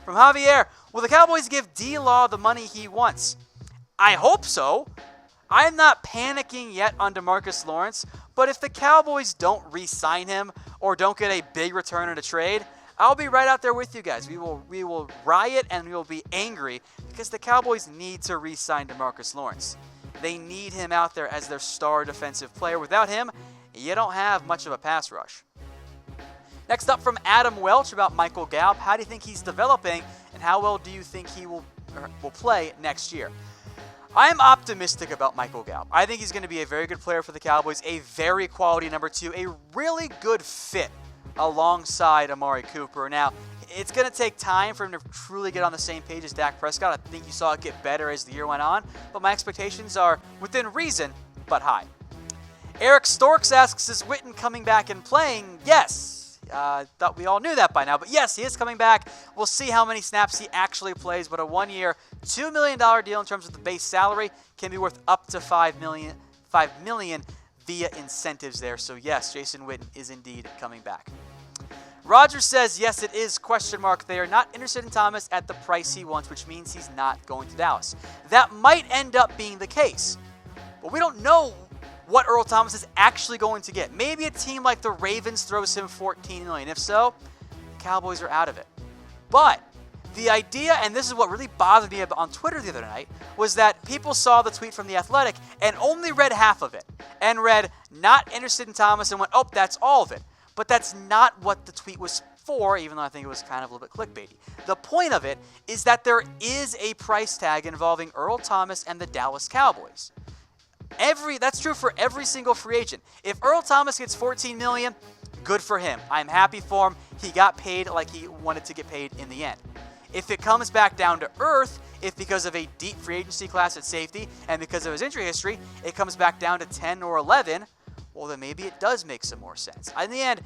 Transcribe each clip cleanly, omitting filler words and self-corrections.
From Javier, will the Cowboys give D-Law the money he wants? I hope so. I'm not panicking yet on DeMarcus Lawrence, but if the Cowboys don't re-sign him or don't get a big return in a trade, I'll be right out there with you guys. We will riot and we will be angry because the Cowboys need to re-sign DeMarcus Lawrence. They need him out there as their star defensive player. Without him, you don't have much of a pass rush. Next up from Adam Welch about Michael Gallup. How do you think he's developing and how well do you think he will play next year? I'm optimistic about Michael Gallup. I think he's going to be a very good player for the Cowboys, a very quality number 2, a really good fit alongside Amari Cooper. Now, it's going to take time for him to truly get on the same page as Dak Prescott. I think you saw it get better as the year went on, but my expectations are within reason, but high. Eric Storks asks, is Witten coming back and playing? Yes. Thought we all knew that by now, but yes, he is coming back. We'll see how many snaps he actually plays, but a 1-year, $2 million deal in terms of the base salary can be worth up to $5 million via incentives there. So yes, Jason Witten is indeed coming back. Roger says, yes, it is, ? They are not interested in Thomas at the price he wants, which means he's not going to Dallas. That might end up being the case, but we don't know what Earl Thomas is actually going to get. Maybe a team like the Ravens throws him $14 million. If so, the Cowboys are out of it. But the idea, and this is what really bothered me on Twitter the other night, was that people saw the tweet from The Athletic and only read half of it and read, not interested in Thomas, and went, oh, that's all of it. But that's not what the tweet was for, even though I think it was kind of a little bit clickbaity. The point of it is that there is a price tag involving Earl Thomas and the Dallas Cowboys. That's true for every single free agent. If Earl Thomas gets $14 million, good for him. I'm happy for him. He got paid like he wanted to get paid in the end. If it comes back down to earth, if because of a deep free agency class at safety and because of his injury history, it comes back down to 10 or 11, well, then maybe it does make some more sense. In the end,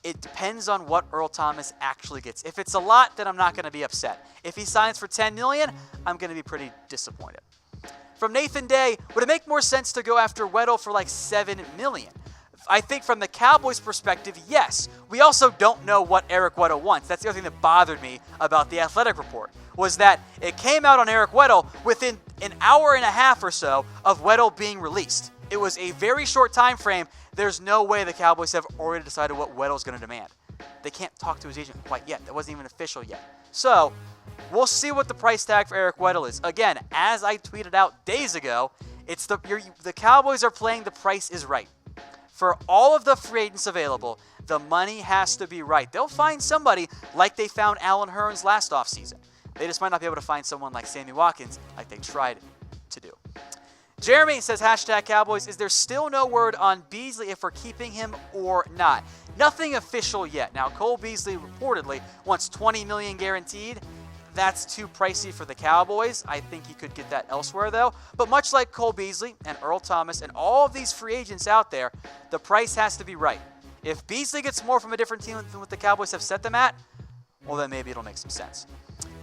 it depends on what Earl Thomas actually gets. If it's a lot, then I'm not going to be upset. If he signs for $10 million, I'm going to be pretty disappointed. From Nathan Day, would it make more sense to go after Weddle for like $7 million? I think from the Cowboys' perspective, yes. We also don't know what Eric Weddle wants. That's the other thing that bothered me about the Athletic report, was that it came out on Eric Weddle within an hour and a half or so of Weddle being released. It was a very short time frame. There's no way the Cowboys have already decided what Weddle's going to demand. They can't talk to his agent quite yet. That wasn't even official yet. So we'll see what the price tag for Eric Weddle is. Again, as I tweeted out days ago, it's the Cowboys are playing the price is right. For all of the free agents available, the money has to be right. They'll find somebody like they found Allen Hurns last offseason. They just might not be able to find someone like Sammy Watkins like they tried to do. Jeremy says, #Cowboys, is there still no word on Beasley if we're keeping him or not? Nothing official yet. Now, Cole Beasley reportedly wants $20 million guaranteed. That's too pricey for the Cowboys. I think you could get that elsewhere, though. But much like Cole Beasley and Earl Thomas and all of these free agents out there, the price has to be right. If Beasley gets more from a different team than what the Cowboys have set them at, well, then maybe it'll make some sense.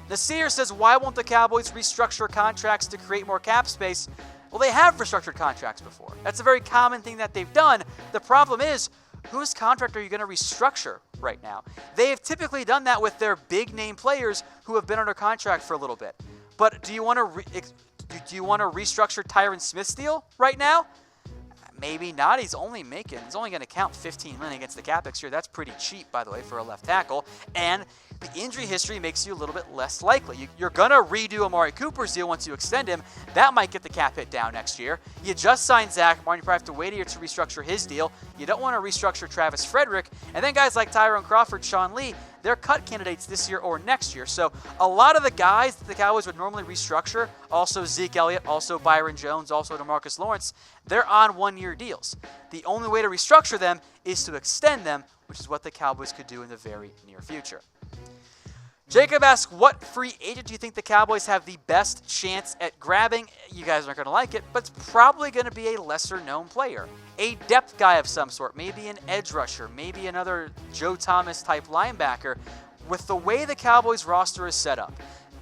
Nasir says, why won't the Cowboys restructure contracts to create more cap space? Well, they have restructured contracts before. That's a very common thing that they've done. The problem is, whose contract are you going to restructure right now? They have typically done that with their big-name players who have been under contract for a little bit. But do you want to restructure Tyron Smith's deal right now? Maybe not. He's only going to count $15 million against the cap next year. That's pretty cheap, by the way, for a left tackle. And the injury history makes you a little bit less likely. You're going to redo Amari Cooper's deal once you extend him. That might get the cap hit down next year. You just signed Zach Martin. You probably have to wait a year to restructure his deal. You don't want to restructure Travis Frederick. And then guys like Tyrone Crawford, Shaun Lee, they're cut candidates this year or next year. So a lot of the guys that the Cowboys would normally restructure, also Zeke Elliott, also Byron Jones, also DeMarcus Lawrence, they're on one-year deals. The only way to restructure them is to extend them, which is what the Cowboys could do in the very near future. Jacob asks, what free agent do you think the Cowboys have the best chance at grabbing? You guys aren't going to like it, but it's probably going to be a lesser-known player. A depth guy of some sort, maybe an edge rusher, maybe another Joe Thomas-type linebacker. With the way the Cowboys roster is set up,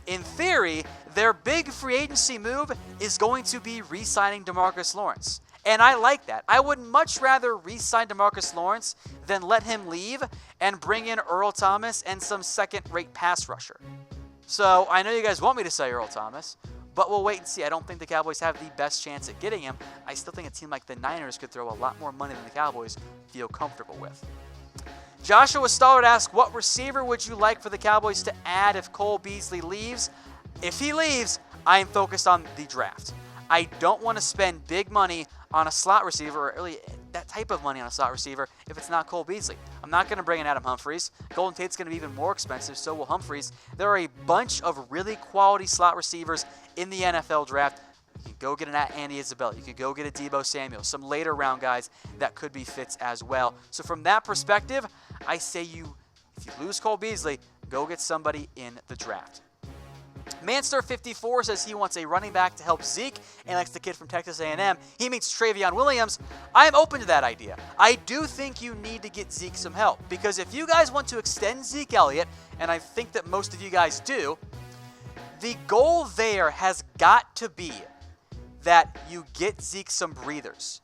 in theory, their big free agency move is going to be re-signing DeMarcus Lawrence. And I like that. I would much rather re-sign DeMarcus Lawrence than let him leave and bring in Earl Thomas and some second-rate pass rusher. So I know you guys want me to say Earl Thomas, but we'll wait and see. I don't think the Cowboys have the best chance at getting him. I still think a team like the Niners could throw a lot more money than the Cowboys feel comfortable with. Joshua Stollard asks, what receiver would you like for the Cowboys to add if Cole Beasley leaves? If he leaves, I am focused on the draft. I don't want to spend big money on a slot receiver, or really that type of money on a slot receiver, if it's not Cole Beasley. I'm not going to bring in Adam Humphries. Golden Tate's going to be even more expensive, so will Humphries. There are a bunch of really quality slot receivers in the NFL draft. You can go get an Andy Isabella. You could go get a Deebo Samuel. Some later round guys that could be fits as well. So from that perspective, I say if you lose Cole Beasley, go get somebody in the draft. Manster54 says he wants a running back to help Zeke and likes the kid from Texas A&M. He meets Travion Williams. I am open to that idea. I do think you need to get Zeke some help, because if you guys want to extend Zeke Elliott, and I think that most of you guys do, the goal there has got to be that you get Zeke some breathers.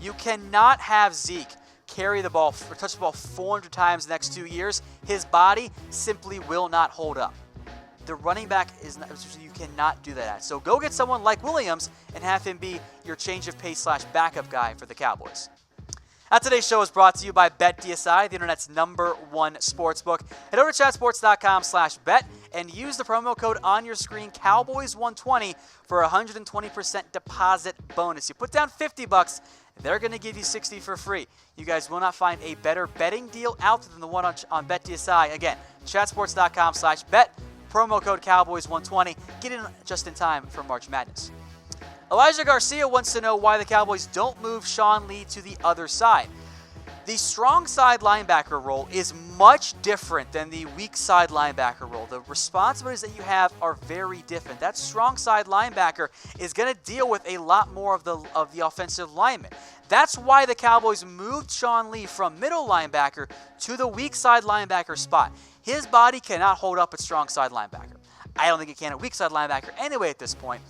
You cannot have Zeke carry the ball or touch the ball 400 times the next 2 years. His body simply will not hold up. The running back is not, you cannot do that at. So go get someone like Williams and have him be your change of pace / backup guy for the Cowboys. Today's show is brought to you by BetDSI, the internet's #1 sportsbook. Head over to chatsports.com/bet and use the promo code on your screen, Cowboys120, for a 120% deposit bonus. You put down $50, they're going to give you $60 for free. You guys will not find a better betting deal out there than the one on BetDSI. Again, chatsports.com/bet. Promo code Cowboys120. Get in just in time for March Madness. Elijah Garcia wants to know why the Cowboys don't move Shaun Lee to the other side. The strong side linebacker role is much different than the weak side linebacker role. The responsibilities that you have are very different. That strong side linebacker is going to deal with a lot more of the offensive linemen. That's why the Cowboys moved Shaun Lee from middle linebacker to the weak side linebacker spot. His body cannot hold up at strong side linebacker. I don't think it can at weak side linebacker anyway at this point.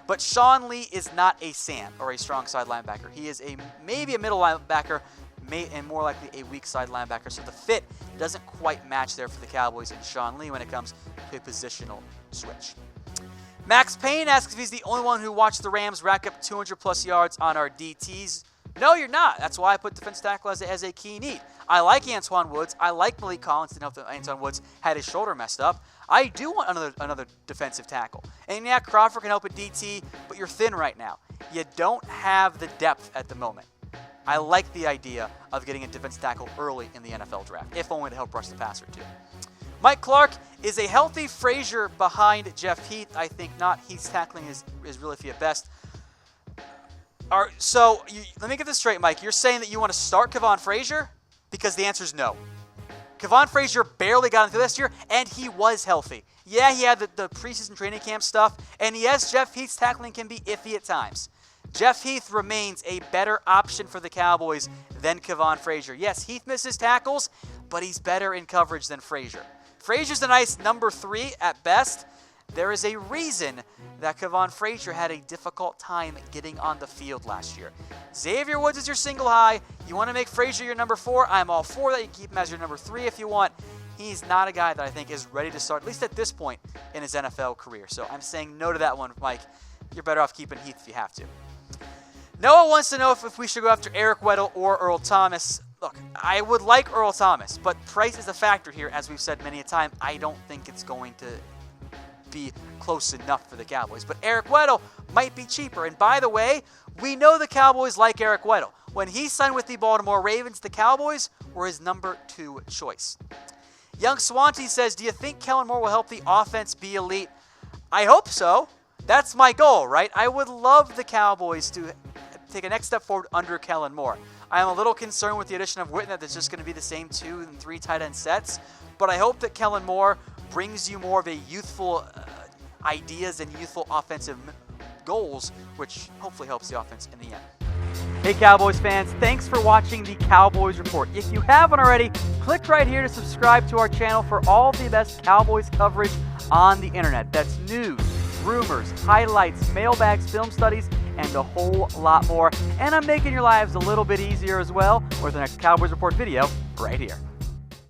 But Shaun Lee is not a Sam or a strong side linebacker. He is maybe a middle linebacker and more likely a weak side linebacker. So the fit doesn't quite match there for the Cowboys and Shaun Lee when it comes to a positional switch. Max Payne asks if he's the only one who watched the Rams rack up 200-plus yards on our DTs. No, you're not. That's why I put defense tackle as a key need. I like Antoine Woods. I like Malik Collins. Didn't know if Antoine Woods had his shoulder messed up. I do want another defensive tackle. And yeah, Crawford can help at DT, but you're thin right now. You don't have the depth at the moment. I like the idea of getting a defensive tackle early in the NFL draft, if only to help rush the passer too. Mike Clark, is a healthy Frazier behind Jeff Heath? I think not. Heath's tackling is really for your best. Let me get this straight, Mike. You're saying that you want to start Kevon Frazier? Because the answer is no. Kevon Frazier barely got into this year, and he was healthy. Yeah, he had the preseason training camp stuff, and yes, Jeff Heath's tackling can be iffy at times. Jeff Heath remains a better option for the Cowboys than Kevon Frazier. Yes, Heath misses tackles, but he's better in coverage than Frazier. Frazier's a nice number 3 at best. There is a reason that Kevon Frazier had a difficult time getting on the field last year. Xavier Woods is your single high. You want to make Frazier your number 4? I'm all for that. You can keep him as your number 3 if you want. He's not a guy that I think is ready to start, at least at this point in his NFL career. So I'm saying no to that one, Mike. You're better off keeping Heath if you have to. Noah wants to know if we should go after Eric Weddle or Earl Thomas. Look, I would like Earl Thomas, but price is a factor here, as we've said many a time. I don't think it's going to be close enough for the Cowboys. But Eric Weddle might be cheaper. And by the way, we know the Cowboys like Eric Weddle. When he signed with the Baltimore Ravens, the Cowboys were his number 2 choice. Young Swanty says, do you think Kellen Moore will help the offense be elite? I hope so. That's my goal, right? I would love the Cowboys to take a next step forward under Kellen Moore. I am a little concerned with the addition of Witten that it's just going to be the same 2 and 3 tight end sets. But I hope that Kellen Moore brings you more of a youthful ideas and youthful offensive goals, which hopefully helps the offense in the end. Hey Cowboys fans, thanks for watching the Cowboys Report. If you haven't already, click right here to subscribe to our channel for all the best Cowboys coverage on the internet. That's news, rumors, highlights, mailbags, film studies, and a whole lot more. And I'm making your lives a little bit easier as well with the next Cowboys Report video right here.